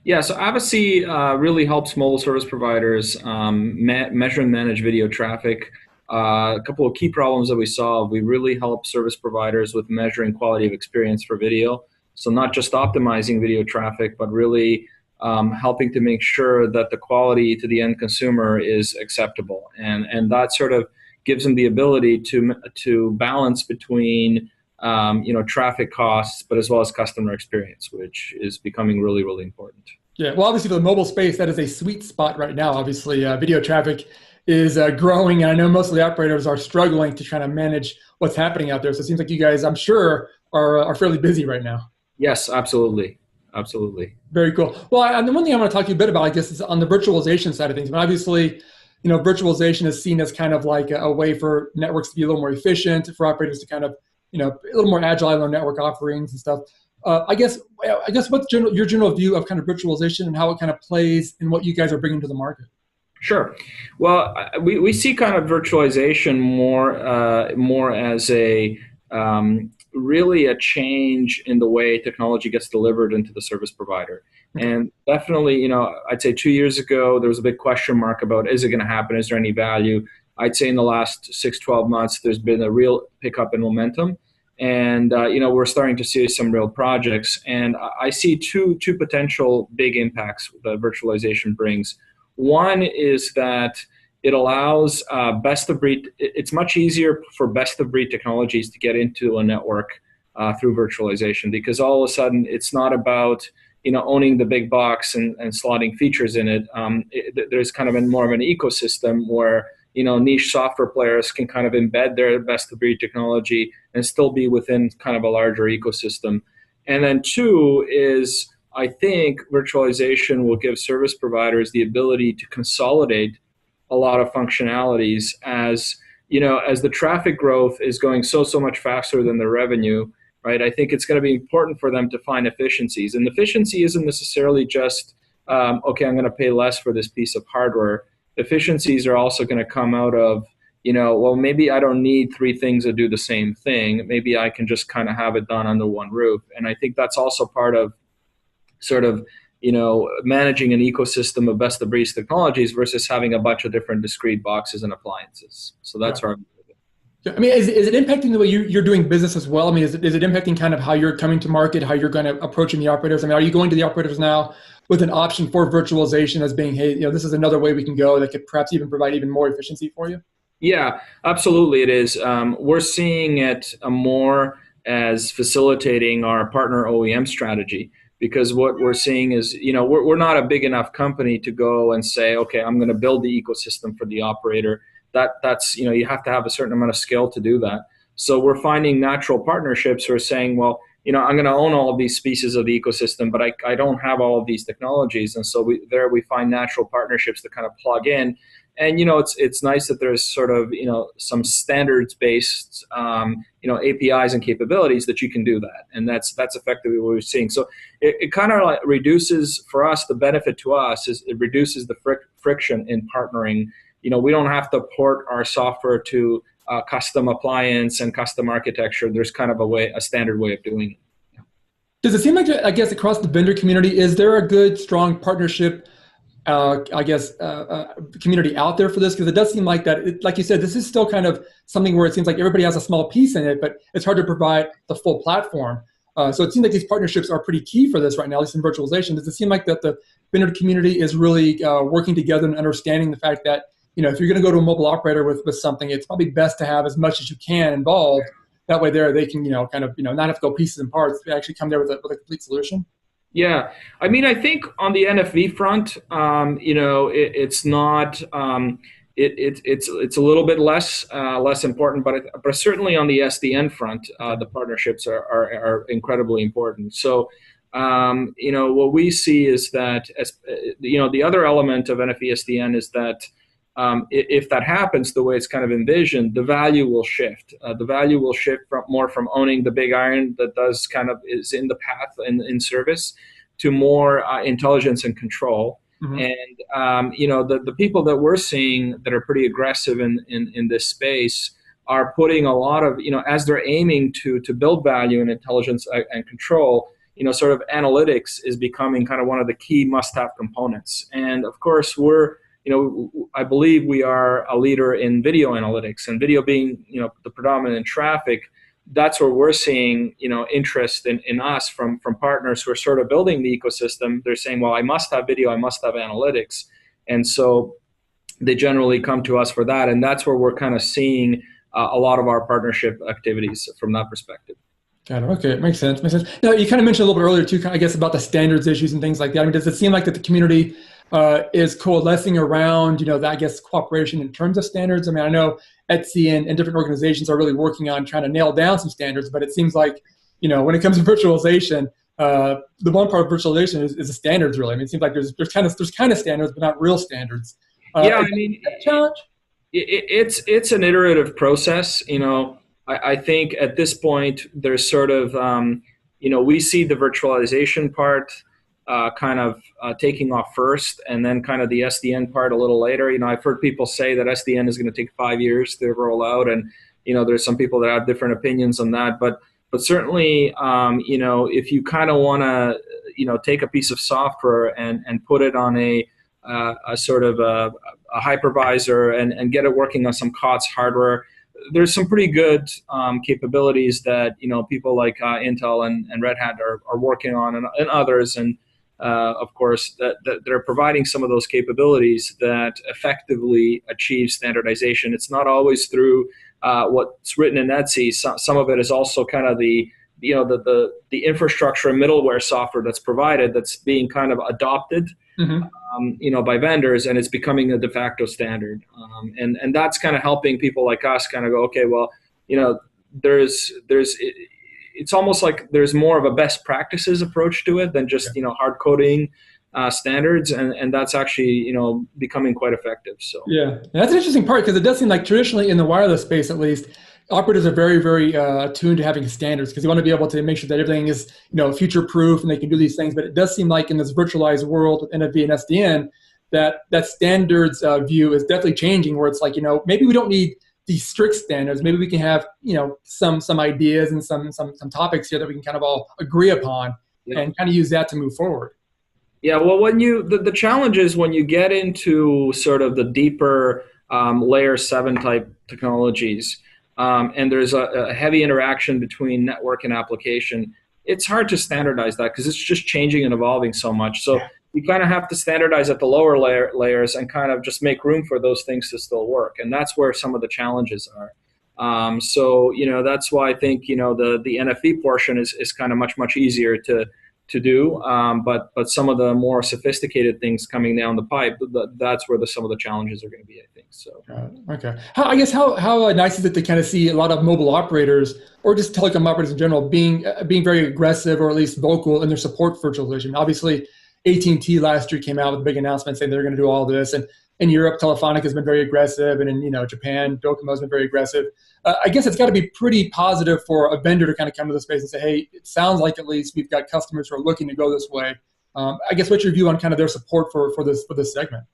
Yeah, so Avvasi really helps mobile service providers measure and manage video traffic. A couple of key problems that we solve, we really help service providers with measuring quality of experience for video. So not just optimizing video traffic, but really helping to make sure that the quality to the end consumer is acceptable. And that sort of gives them the ability to balance between traffic costs, but as well as customer experience, which is becoming really, really important. Yeah, well, obviously for the mobile space, that is a sweet spot right now. Obviously, video traffic is growing, and I know most of the operators are struggling to kind of manage what's happening out there. So it seems like you guys, I'm sure, are fairly busy right now. Yes, absolutely. Absolutely. Very cool. Well, and the one thing I want to talk to you a bit about, I guess, is on the virtualization side of things. But obviously, virtualization is seen as kind of like a way for networks to be a little more efficient, for operators to kind of, a little more agile in their network offerings and stuff. I guess what's your general view of kind of virtualization and how it kind of plays in what you guys are bringing to the market? Sure. Well, we see kind of virtualization more as a really a change in the way technology gets delivered into the service provider. And definitely, I'd say 2 years ago, there was a big question mark about, is it going to happen? Is there any value? I'd say in the last 6, 12 months, there's been a real pickup in momentum. And, we're starting to see some real projects. And I see two potential big impacts that virtualization brings. One is that it allows best of breed. It's much easier for best of breed technologies to get into a network through virtualization, because all of a sudden it's not about owning the big box and slotting features in it. There's kind of more of an ecosystem where niche software players can kind of embed their best of breed technology and still be within kind of a larger ecosystem. And then two is, I think virtualization will give service providers the ability to consolidate a lot of functionalities as the traffic growth is going so much faster than the revenue, right? I think it's going to be important for them to find efficiencies. And efficiency isn't necessarily just, okay, I'm going to pay less for this piece of hardware. Efficiencies are also going to come out of, well, maybe I don't need three things that do the same thing. Maybe I can just kind of have it done under one roof. And I think that's also part of sort of, managing an ecosystem of best of breed technologies versus having a bunch of different discrete boxes and appliances. So that's our. Yeah. I mean, is it impacting the way you're doing business as well? I mean, is it impacting kind of how you're coming to market, how you're going to approaching the operators? I mean, are you going to the operators now with an option for virtualization as being, hey, this is another way we can go that could perhaps even provide even more efficiency for you? Yeah, absolutely it is. We're seeing it more as facilitating our partner OEM strategy, because what we're seeing is, we're not a big enough company to go and say, okay, I'm going to build the ecosystem for the operator. That's you have to have a certain amount of skill to do that. So we're finding natural partnerships who are saying, well, I'm going to own all of these pieces of the ecosystem, but I don't have all of these technologies. And so we find natural partnerships to kind of plug in. And it's nice that there's sort of some standards based APIs and capabilities that you can do that, and that's effectively what we're seeing. So it kind of like reduces, for us, the benefit to us is it reduces the friction in partnering. We don't have to port our software to custom appliance and custom architecture. There's kind of a standard way of doing it. Does it seem like, I guess, across the vendor community, is there a good, strong partnership community out there for this? Because it does seem like that, like you said, this is still kind of something where it seems like everybody has a small piece in it, but it's hard to provide the full platform. So it seems like these partnerships are pretty key for this right now, at least in virtualization. Does it seem like that the vendor community is really working together and understanding the fact that, if you're going to go to a mobile operator with something, it's probably best to have as much as you can involved. That way they can, not have to go pieces and parts, they actually come there with a complete solution? Yeah, I mean, I think on the NFV front, it's not, it's a little bit less important, but certainly on the SDN front, the partnerships are incredibly important. So, what we see is that, the other element of NFV SDN is that if that happens the way it's kind of envisioned, the value will shift. The value will shift more from owning the big iron that is in the path and in service to more intelligence and control. Mm-hmm. And the people that we're seeing that are pretty aggressive in this space are putting a lot of, as they're aiming to build value in intelligence and control, sort of analytics is becoming kind of one of the key must-have components. And of course, I believe we are a leader in video analytics, and video being, the predominant traffic. That's where we're seeing, interest in us from partners who are sort of building the ecosystem. They're saying, well, I must have video, I must have analytics. And so they generally come to us for that. And that's where we're kind of seeing a lot of our partnership activities from that perspective. Got it. Okay, it makes sense. Makes sense. Now, you kind of mentioned a little bit earlier too, I guess, about the standards issues and things like that. I mean, does it seem like that the community is coalescing around, that, I guess, cooperation in terms of standards? I mean, I know Etsy and different organizations are really working on trying to nail down some standards, but it seems like, when it comes to virtualization, the one part of virtualization is the standards, really. I mean, it seems like there's kind of standards, but not real standards. Yeah, I mean, challenge. It's an iterative process. I think at this point there's sort of, we see the virtualization part kind of taking off first, and then kind of the SDN part a little later. I've heard people say that SDN is going to take 5 years to roll out, and there's some people that have different opinions on that. But certainly, if you kind of want to, take a piece of software and put it on a sort of a hypervisor and get it working on some COTS hardware, there's some pretty good capabilities that people like Intel and Red Hat are working on, and others, and of course that they're providing some of those capabilities that effectively achieve standardization. It's not always through what's written in Etsy. Some of it is also kind of the infrastructure and middleware software that's provided, that's being kind of adopted. Mm-hmm. By vendors, and it's becoming a de facto standard. And that's kind of helping people like us kind of go, okay, well, it's almost like there's more of a best practices approach to it than just, hard coding standards. And that's actually, becoming quite effective. So yeah, that's an interesting part, because it does seem like traditionally in the wireless space, at least, operators are very, very attuned to having standards, because they want to be able to make sure that everything is, future-proof and they can do these things. But it does seem like in this virtualized world with NFV and SDN, that standards view is definitely changing, where it's like, maybe we don't need these strict standards. Maybe we can have, some ideas and some topics here that we can kind of all agree upon, and kind of use that to move forward. Yeah, well, the challenge is when you get into sort of the deeper layer 7 type technologies, and there's a heavy interaction between network and application, it's hard to standardize that because it's just changing and evolving so much. So you kind of have to standardize at the lower layers and kind of just make room for those things to still work. And that's where some of the challenges are. So, that's why I think, the NFV portion is kind of much easier to do. But some of the more sophisticated things coming down the pipe, that's where some of the challenges are going to be, I think. So okay. How nice is it to kind of see a lot of mobile operators, or just telecom operators in general, being very aggressive, or at least vocal in their support for virtualization? Obviously, AT&T last year came out with a big announcement saying they're going to do all this, and in Europe, Telefonica has been very aggressive, and in Japan, Docomo has been very aggressive. I guess it's got to be pretty positive for a vendor to kind of come to the space and say, hey, it sounds like at least we've got customers who are looking to go this way. I guess what's your view on kind of their support for this segment?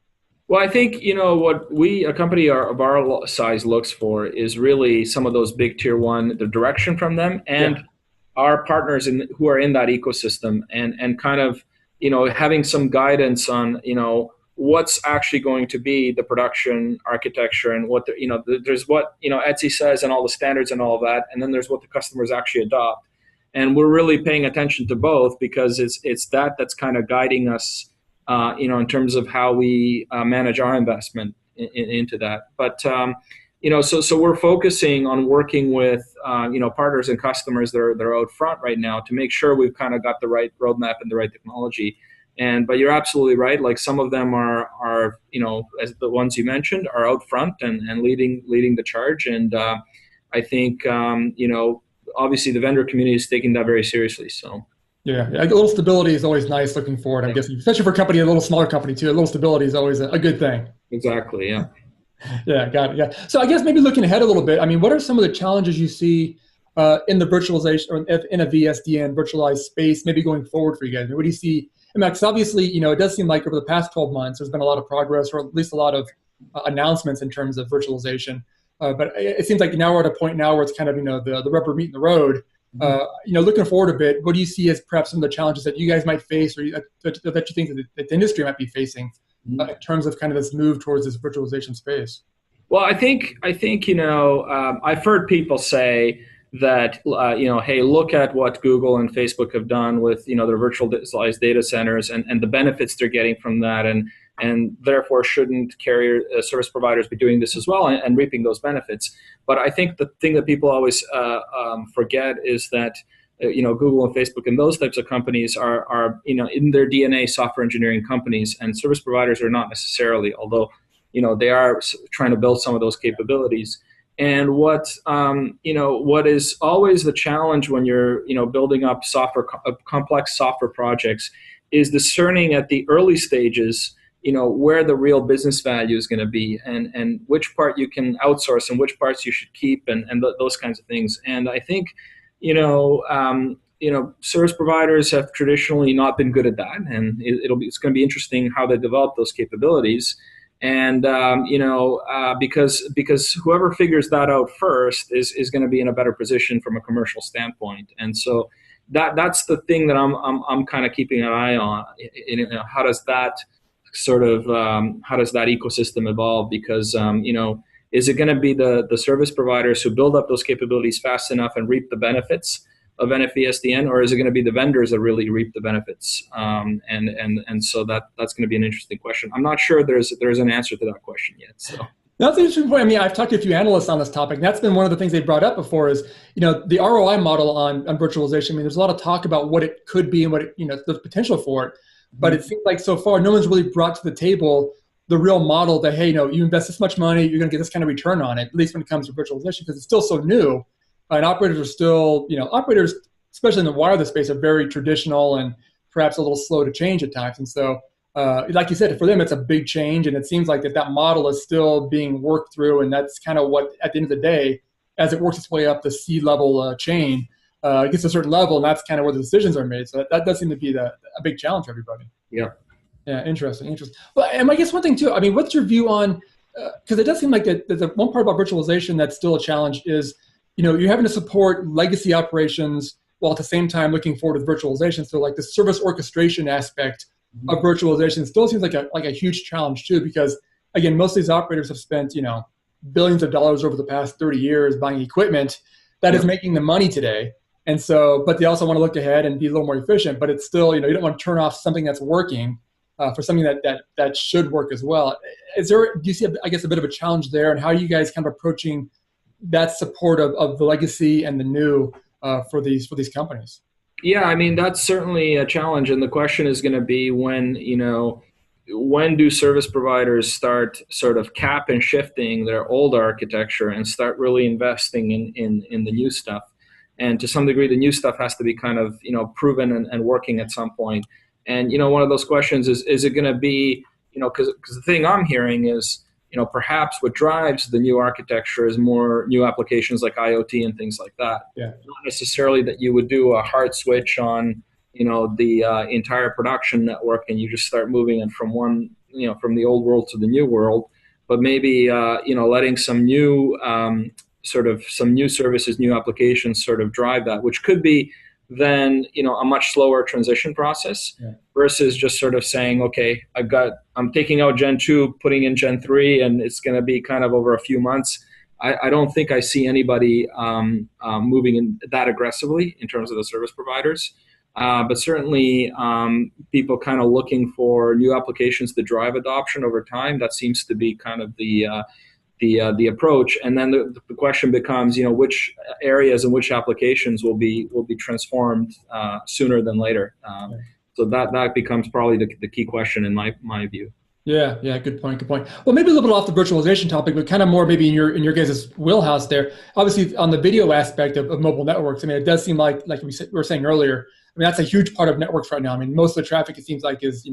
Well, I think, what a company of our size looks for is really some of those big tier one, the direction from them, and our partners who are in that ecosystem, and kind of, having some guidance on, what's actually going to be the production architecture, and what there's what Etsy says and all the standards and all of that, and then there's what the customers actually adopt, and we're really paying attention to both, because it's that's kind of guiding us, in terms of how we manage our investment into that. But so we're focusing on working with partners and customers that are out front right now to make sure we've kind of got the right roadmap and the right technology. But you're absolutely right. Like, some of them are as the ones you mentioned, are out front and leading the charge. And I think obviously the vendor community is taking that very seriously. So yeah, a little stability is always nice looking forward. I'm guessing, especially for a company, a little smaller company too. A little stability is always a good thing. Exactly. Yeah. Yeah, got it. Yeah. So I guess maybe looking ahead a little bit, I mean, what are some of the challenges you see in the virtualization, or in a VSDN virtualized space, maybe going forward for you guys? What do you see? I mean, because obviously, it does seem like over the past 12 months, there's been a lot of progress, or at least a lot of announcements in terms of virtualization. But it seems like now we're at a point now where it's kind of, the rubber meeting the road. Looking forward a bit, what do you see as perhaps some of the challenges that you guys might face, or that you think that the industry might be facing in terms of kind of this move towards this virtualization space? Well, I think I've heard people say that hey, look at what Google and Facebook have done with their virtualized data centers and the benefits they're getting from that, and therefore shouldn't carrier service providers be doing this as well and reaping those benefits. But I think the thing that people always forget is that Google and Facebook and those types of companies are in their DNA software engineering companies, and service providers are not necessarily, although they are trying to build some of those capabilities. And what is always the challenge when you're building up complex software projects is discerning at the early stages where the real business value is going to be, and which part you can outsource and which parts you should keep, and those kinds of things. And I think service providers have traditionally not been good at that, and it's going to be interesting how they develop those capabilities. And because whoever figures that out first is going to be in a better position from a commercial standpoint. And so that's the thing that I'm kind of keeping an eye on. How does that ecosystem evolve? Because is it going to be the service providers who build up those capabilities fast enough and reap the benefits of NFV-SDN, or is it going to be the vendors that really reap the benefits? And so that's going to be an interesting question. I'm not sure there's an answer to that question yet. So that's an interesting point. I mean, I've talked to a few analysts on this topic, and that's been one of the things they brought up before is, the ROI model on virtualization. I mean, there's a lot of talk about what it could be and what the potential for it, but it seems like so far no one's really brought to the table the real model that, hey, you invest this much money, you're going to get this kind of return on it, at least when it comes to virtualization, because it's still so new. And operators are still, operators, especially in the wireless space, are very traditional and perhaps a little slow to change at times. And so, like you said, for them, it's a big change. And it seems like that model is still being worked through. And that's kind of what, at the end of the day, as it works its way up the C-level chain, it gets to a certain level, and that's kind of where the decisions are made. So that does seem to be a big challenge for everybody. Yeah. Yeah, interesting. Well, and I guess one thing, too, I mean, what's your view on, because it does seem like that the one part about virtualization that's still a challenge is, you're having to support legacy operations while at the same time looking forward to virtualization. So like the service orchestration aspect of virtualization still seems like a huge challenge too, because again, most of these operators have spent, billions of dollars over the past 30 years buying equipment that is making them money today. And so, but they also want to look ahead and be a little more efficient, but it's still, you don't want to turn off something that's working for something that should work as well. Do you see, I guess, a bit of a challenge there, and how are you guys kind of approaching that support of the legacy and the new for these companies? Yeah, I mean, that's certainly a challenge. And the question is going to be when do service providers start sort of cap and shifting their old architecture and start really investing in the new stuff? And to some degree, the new stuff has to be kind of, proven and working at some point. And, one of those questions is it going to be, because the thing I'm hearing is, perhaps what drives the new architecture is more new applications like IoT and things like that. Yeah. Not necessarily that you would do a hard switch on, the entire production network and you just start moving it from from the old world to the new world, but maybe, letting some new some new services, new applications sort of drive that, which could be then, a much slower transition process versus just sort of saying, okay, I'm taking out Gen 2, putting in Gen 3, and it's going to be kind of over a few months. I don't think I see anybody moving in that aggressively in terms of the service providers. But certainly people kind of looking for new applications to drive adoption over time. That seems to be kind of the approach. And then the question becomes, which areas and which applications will be transformed sooner than later. So that becomes probably the key question in my view. Yeah, good point. Well, maybe a little bit off the virtualization topic, but kind of more maybe in your guys' wheelhouse there. Obviously, on the video aspect of mobile networks, I mean, it does seem like we were saying earlier, I mean, that's a huge part of networks right now. I mean, most of the traffic, it seems like, is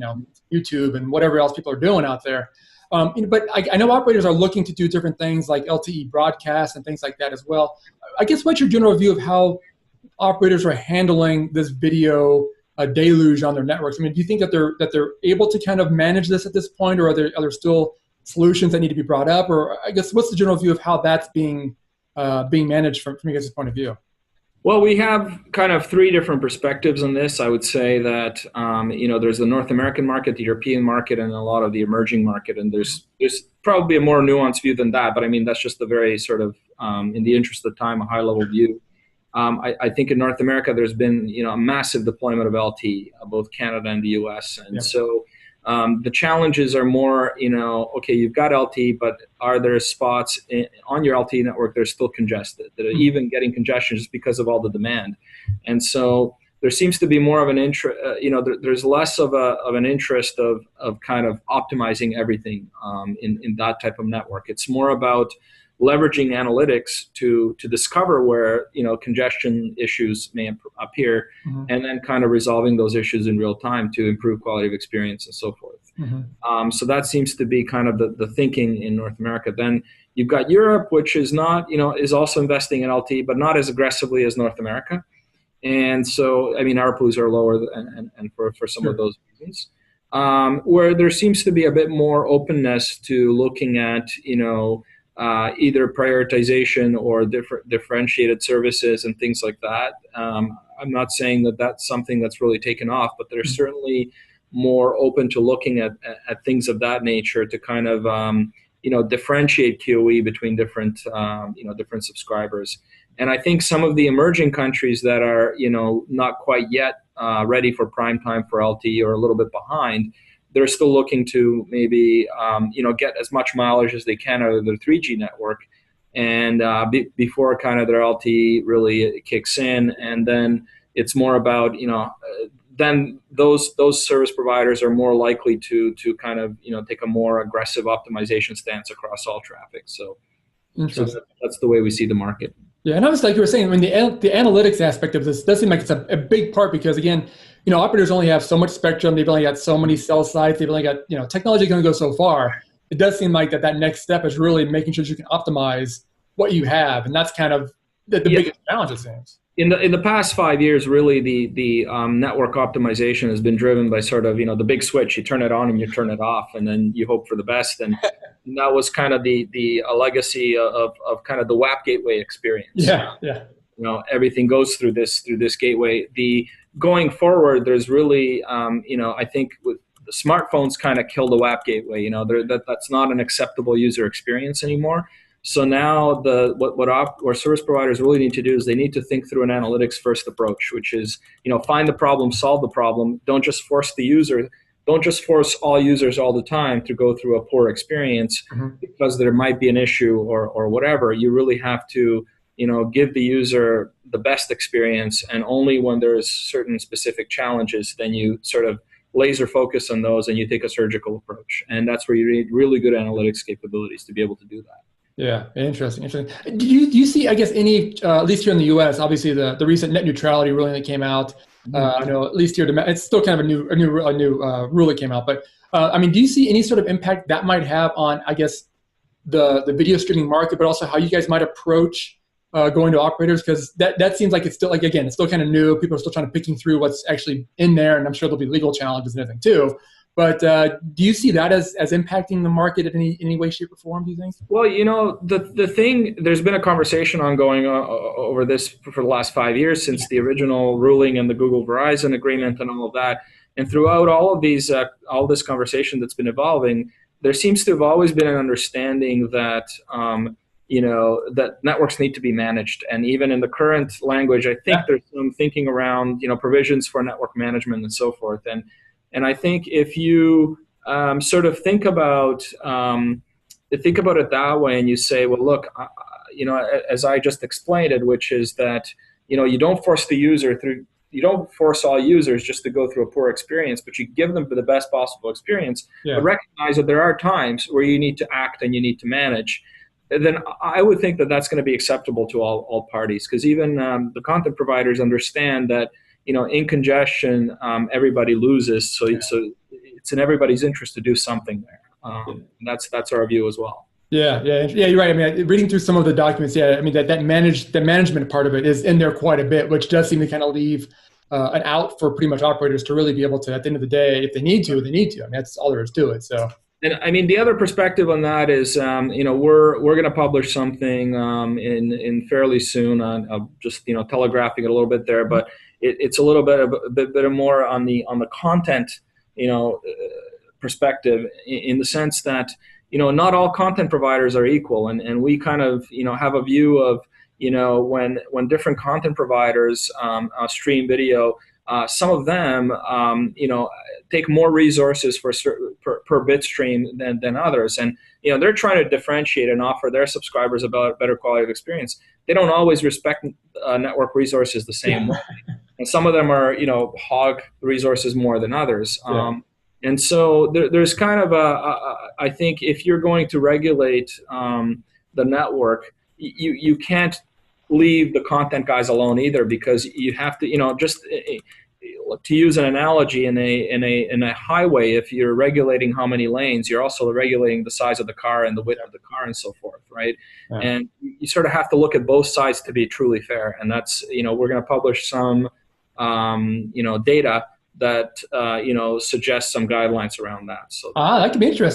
YouTube and whatever else people are doing out there. But I know operators are looking to do different things like LTE broadcasts and things like that as well. I guess what's your general view of how operators are handling this video deluge on their networks? I mean, do you think that they're able to kind of manage this at this point, or are there still solutions that need to be brought up? Or I guess what's the general view of how that's being managed from your guys' point of view? Well, we have kind of three different perspectives on this. I would say that there's the North American market, the European market, and a lot of the emerging market. And there's probably a more nuanced view than that. But I mean, that's just a very sort of, in the interest of time, a high level view. I think in North America, there's been a massive deployment of LT, both Canada and the U.S. And Yeah. so the challenges are more, okay, you've got LT, but are there spots on your LT network that are still congested, that are Mhm. even getting congestion just because of all the demand? And so there seems to be more of an interest, there's less of an interest of kind of optimizing everything in that type of network. It's more about leveraging analytics to discover where congestion issues may appear, Mhm. and then kind of resolving those issues in real time to improve quality of experience and so forth. Mhm. So that seems to be kind of the thinking in North America. Then you've got Europe, which is not, is also investing in LT, but not as aggressively as North America. And so, I mean, ARPUs are lower, and for some of Sure. those reasons, where there seems to be a bit more openness to looking at, either prioritization or differentiated services and things like that. I'm not saying that that's something that's really taken off, but they're Mhm. certainly more open to looking at things of that nature to kind of differentiate QoE between different subscribers. And I think some of the emerging countries that are not quite yet ready for prime time for LTE or a little bit behind, they're still looking to maybe get as much mileage as they can out of their 3G network, and before kind of their LTE really kicks in, and then it's more about then those service providers are more likely to kind of take a more aggressive optimization stance across all traffic. So Interesting. that's the way we see the market. Yeah, and obviously, like you were saying, I mean, the analytics aspect of this does seem like it's a big part because, again, operators only have so much spectrum. They've only got so many cell sites. They've only got, technology can only go so far. It does seem like that next step is really making sure that you can optimize what you have, and that's kind of the Yeah, biggest challenge, it seems. in the past 5 years, really the network optimization has been driven by sort of the big switch. You turn it on and you turn it off, and then you hope for the best. And that was kind of the legacy of kind of the WAP gateway experience. Yeah, yeah, Everything goes through this gateway. The Going forward, there's really I think with the smartphones kind of kill the WAP gateway. That's not an acceptable user experience anymore. So now what service providers really need to do is they need to think through an analytics first approach, which is find the problem, solve the problem. Don't just force all users all the time to go through a poor experience hmm because there might be an issue or whatever. You really have to give the user the best experience, and only when there's certain specific challenges, then you sort of laser focus on those and you take a surgical approach. And that's where you need really good analytics capabilities to be able to do that. yeah. Interesting, interesting. Do you see, I guess, any at least here in the U.S. Obviously, the recent net neutrality ruling that came out. I know at least here, it's still kind of a new rule that came out. But I mean, do you see any sort of impact that might have on, I guess, the video streaming market, but also how you guys might approach going to operators? Because that seems like it's still, like, again, it's still kind of new. People are still trying to picking through what's actually in there, and I'm sure there'll be legal challenges and everything too. But do you see that as impacting the market in any way, shape, or form? Do you think? Well, the thing, there's been a conversation ongoing over this for the last 5 years since the original ruling and the Google Verizon agreement and all of that. And throughout all this conversation that's been evolving, there seems to have always been an understanding that that networks need to be managed. And even in the current language, I think Yeah. there's some thinking around provisions for network management and so forth. And I think if you sort of think about it that way, and you say, well, look, as I just explained it, which is that you don't force all users just to go through a poor experience, but you give them the best possible experience, but Yeah. recognize that there are times where you need to act and you need to manage. Then I would think that that's going to be acceptable to all parties, because even the content providers understand that in congestion, everybody loses. So it's in everybody's interest to do something there. Yeah. That's our view as well. Yeah. You're right. I mean, reading through some of the documents, yeah, I mean the management part of it is in there quite a bit, which does seem to kind of leave an out for pretty much operators to really be able to, at the end of the day, if they need to, they need to. I mean, that's all there is to it. So. And I mean, the other perspective on that is, we're going to publish something in fairly soon. On just telegraphing it a little bit there, but it's a little bit bit more on the content, perspective, in the sense that not all content providers are equal, and we kind of have a view of when different content providers stream video. Some of them, take more resources per bit stream than others, and they're trying to differentiate and offer their subscribers a better quality of experience. They don't always respect network resources the same way, and some of them are hog resources more than others. Yeah. And so there's kind of I think if you're going to regulate the network, you can't leave the content guys alone either, because you have to just to use an analogy, in a highway, if you're regulating how many lanes, you're also regulating the size of the car and the width of the car and so forth, right? Yeah. And you sort of have to look at both sides to be truly fair. And that's we're going to publish some data that suggests some guidelines around that. So Ah, that could be interesting.